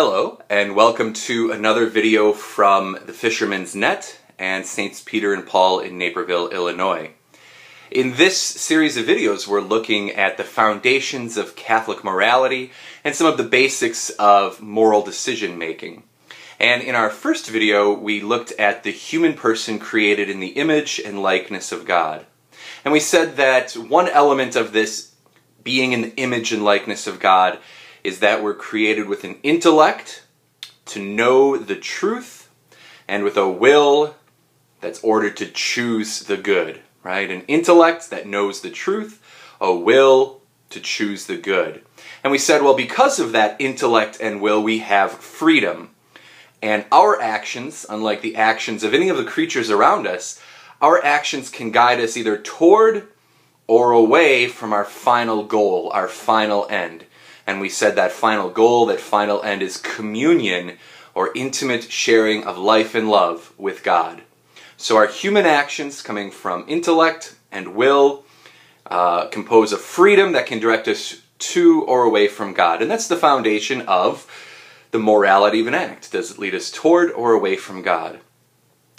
Hello, and welcome to another video from the Fisherman's Net and Saints Peter and Paul in Naperville, Illinois. In this series of videos, we're looking at the foundations of Catholic morality and some of the basics of moral decision-making. And in our first video, we looked at the human person created in the image and likeness of God. And we said that one element of this being in the image and likeness of God is that we're created with an intellect to know the truth and with a will that's ordered to choose the good, right? An intellect that knows the truth, a will to choose the good. And we said, well, because of that intellect and will, we have freedom. And our actions, unlike the actions of any of the creatures around us, our actions can guide us either toward or away from our final goal, our final end. And we said that final goal, that final end is communion or intimate sharing of life and love with God. So our human actions coming from intellect and will compose a freedom that can direct us to or away from God. And that's the foundation of the morality of an act. Does it lead us toward or away from God?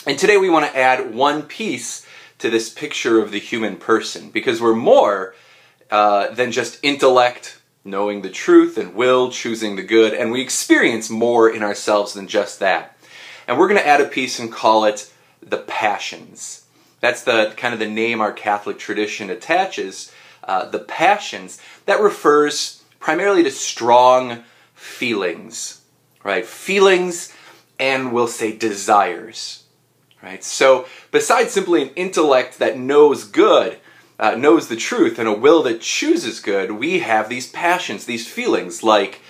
And today we want to add one piece to this picture of the human person, because we're more than just intellect, knowing the truth, and will, choosing the good, and we experience more in ourselves than just that. And we're going to add a piece and call it the passions. That's the kind of the name our Catholic tradition attaches, the passions. That refers primarily to strong feelings, right? Feelings, and we'll say desires, right? So besides simply an intellect that knows good, knows the truth, and a will that chooses good, we have these passions, these feelings like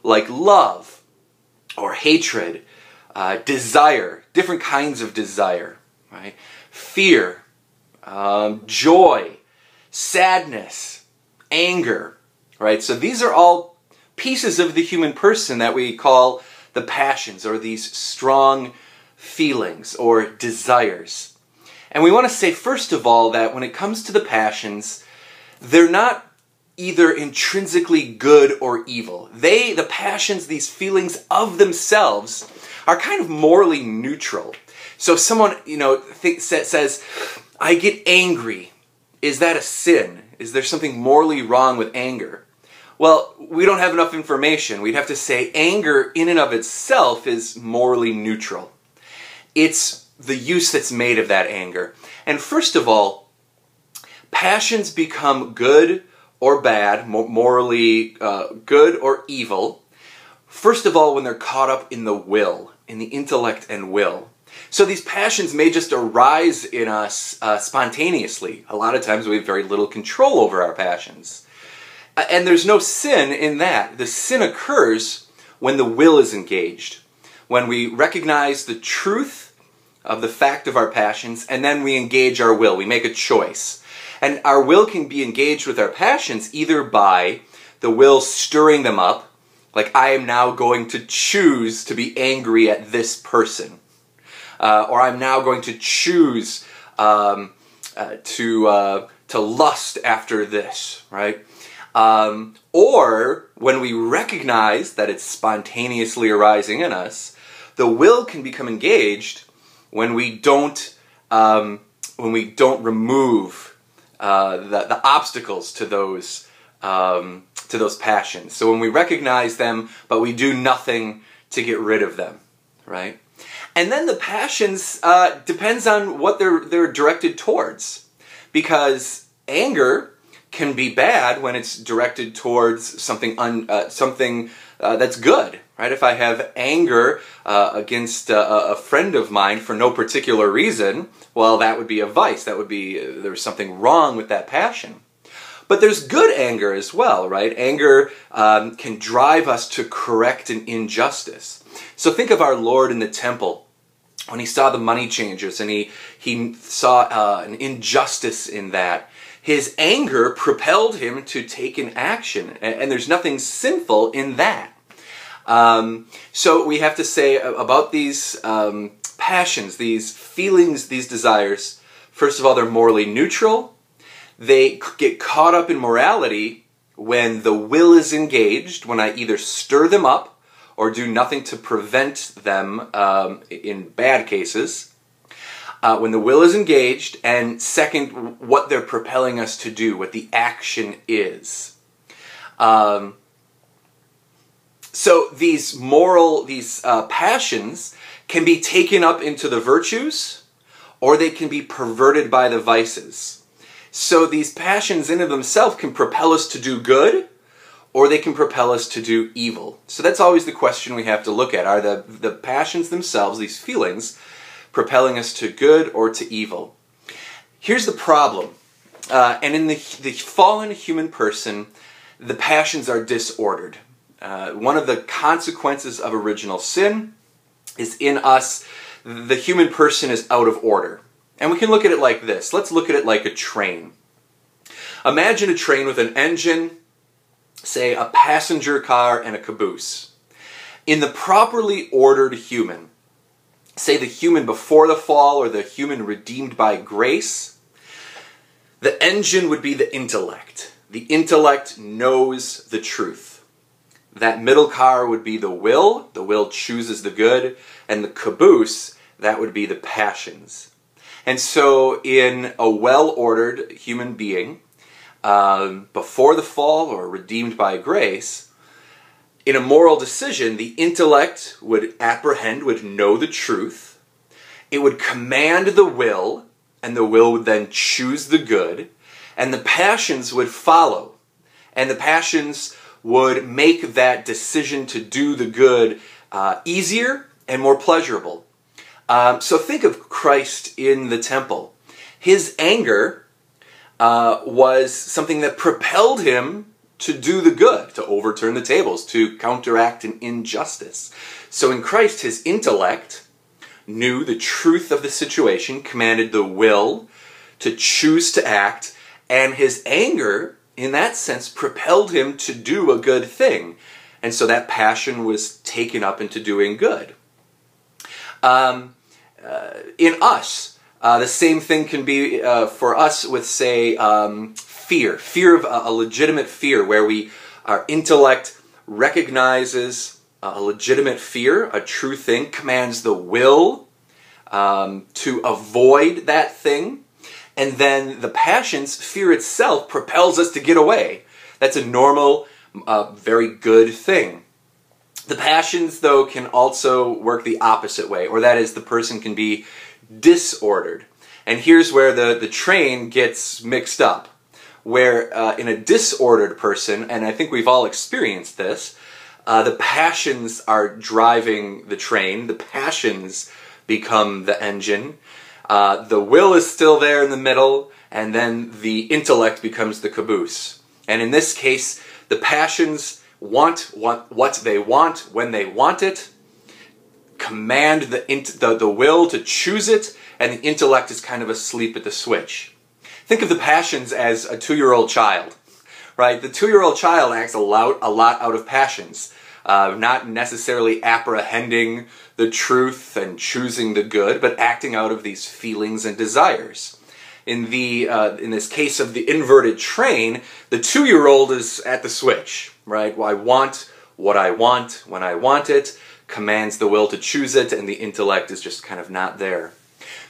love or hatred, desire, different kinds of desire, right? Fear, joy, sadness, anger, right? So these are all pieces of the human person that we call the passions, or these strong feelings or desires. And we want to say, first of all, that when it comes to the passions, they're not either intrinsically good or evil. The passions, these feelings of themselves, are kind of morally neutral. So if someone, says, I get angry, is that a sin? Is there something morally wrong with anger? Well, we don't have enough information. We'd have to say anger in and of itself is morally neutral. It's the use that's made of that anger. And first of all, passions become good or bad, morally good or evil, first of all when they're caught up in the will, in the intellect and will. So these passions may just arise in us spontaneously. A lot of times we have very little control over our passions. And there's no sin in that. The sin occurs when the will is engaged, when we recognize the truth of the fact of our passions, and then we engage our will. We make a choice. And our will can be engaged with our passions either by the will stirring them up, like I am now going to choose to be angry at this person, or I'm now going to choose to lust after this, right? Or when we recognize that it's spontaneously arising in us, the will can become engaged when we don't remove the obstacles to those passions. So when we recognize them, but we do nothing to get rid of them, right? And then the passions depends on what they're directed towards, because anger can be bad when it's directed towards something that's good, right? If I have anger against a friend of mine for no particular reason, well, that would be a vice. That would be, there's something wrong with that passion. But there's good anger as well, right? Anger can drive us to correct an injustice. So think of our Lord in the temple, when he saw the money changers and he saw an injustice in that. His anger propelled him to take an action, and there's nothing sinful in that. So we have to say about these passions, these feelings, these desires, first of all, they're morally neutral. They get caught up in morality when the will is engaged, when I either stir them up or do nothing to prevent them in bad cases. When the will is engaged, and second, what they're propelling us to do, what the action is. So these passions can be taken up into the virtues, or they can be perverted by the vices. So these passions in and of themselves can propel us to do good, or they can propel us to do evil. So that's always the question we have to look at. Are the passions themselves, these feelings, propelling us to good or to evil? Here's the problem. And in the fallen human person, the passions are disordered. One of the consequences of original sin is in us, the human person is out of order. And we can look at it like this. Let's look at it like a train. Imagine a train with an engine, say a passenger car, and a caboose. In the properly ordered human, say the human before the fall or the human redeemed by grace, the engine would be the intellect. The intellect knows the truth. That middle car would be the will chooses the good, and the caboose, that would be the passions. And so in a well-ordered human being, before the fall or redeemed by grace, in a moral decision, the intellect would apprehend, would know the truth, it would command the will, and the will would then choose the good, and the passions would follow. And the passions would make that decision to do the good easier and more pleasurable. So think of Christ in the temple. His anger was something that propelled him to do the good, to overturn the tables, to counteract an injustice. So in Christ, his intellect knew the truth of the situation, commanded the will to choose to act, and his anger, in that sense, propelled him to do a good thing. And so that passion was taken up into doing good. In us, the same thing can be for us with, say, fear. Fear of a legitimate fear, where our intellect recognizes a legitimate fear, a true thing, commands the will to avoid that thing. And then the passions, fear itself, propels us to get away. That's a normal, very good thing. The passions, though, can also work the opposite way, or that is, the person can be disordered. And here's where the train gets mixed up. Where in a disordered person, and I think we've all experienced this, the passions are driving the train, the passions become the engine. The will is still there in the middle, and then the intellect becomes the caboose. And in this case, the passions want what they want when they want it, command the will to choose it, and the intellect is kind of asleep at the switch. Think of the passions as a 2-year-old child, right? The 2-year-old child acts a lot out of passions, not necessarily apprehending the truth and choosing the good, but acting out of these feelings and desires. In this case of the inverted train, the 2-year-old is at the switch, right? Well, I want what I want when I want it, commands the will to choose it, and the intellect is just kind of not there.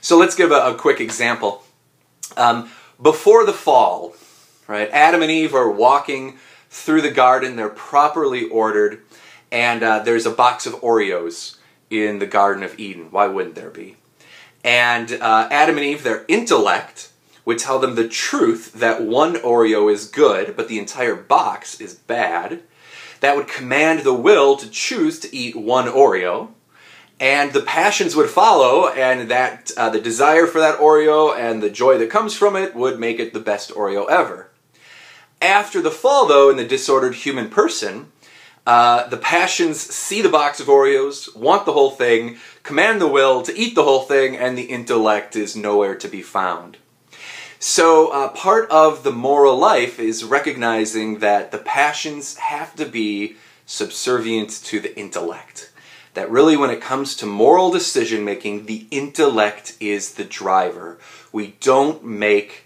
So let's give a quick example. Before the fall, right, Adam and Eve are walking through the garden, they're properly ordered, and there's a box of Oreos in the Garden of Eden. Why wouldn't there be? And Adam and Eve, their intellect would tell them the truth that one Oreo is good, but the entire box is bad. That would command the will to choose to eat one Oreo. And the passions would follow, and that the desire for that Oreo and the joy that comes from it would make it the best Oreo ever. After the fall, though, in the disordered human person, the passions see the box of Oreos, want the whole thing, command the will to eat the whole thing, and the intellect is nowhere to be found. So part of the moral life is recognizing that the passions have to be subservient to the intellect. That really, when it comes to moral decision making, the intellect is the driver. We don't make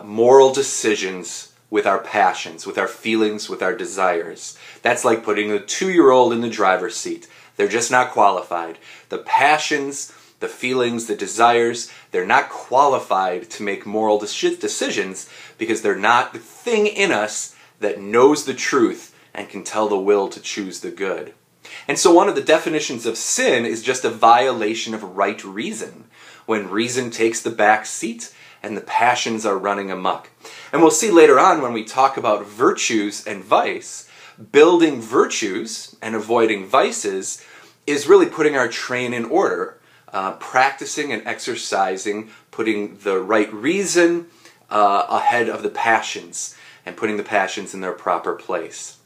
moral decisions with our passions, with our feelings, with our desires. That's like putting a 2-year-old in the driver's seat. They're just not qualified. The passions, the feelings, the desires, they're not qualified to make moral decisions because they're not the thing in us that knows the truth and can tell the will to choose the good. And so one of the definitions of sin is just a violation of right reason, when reason takes the back seat and the passions are running amok. And we'll see later on when we talk about virtues and vice, building virtues and avoiding vices is really putting our train in order, practicing and exercising, putting the right reason ahead of the passions and putting the passions in their proper place.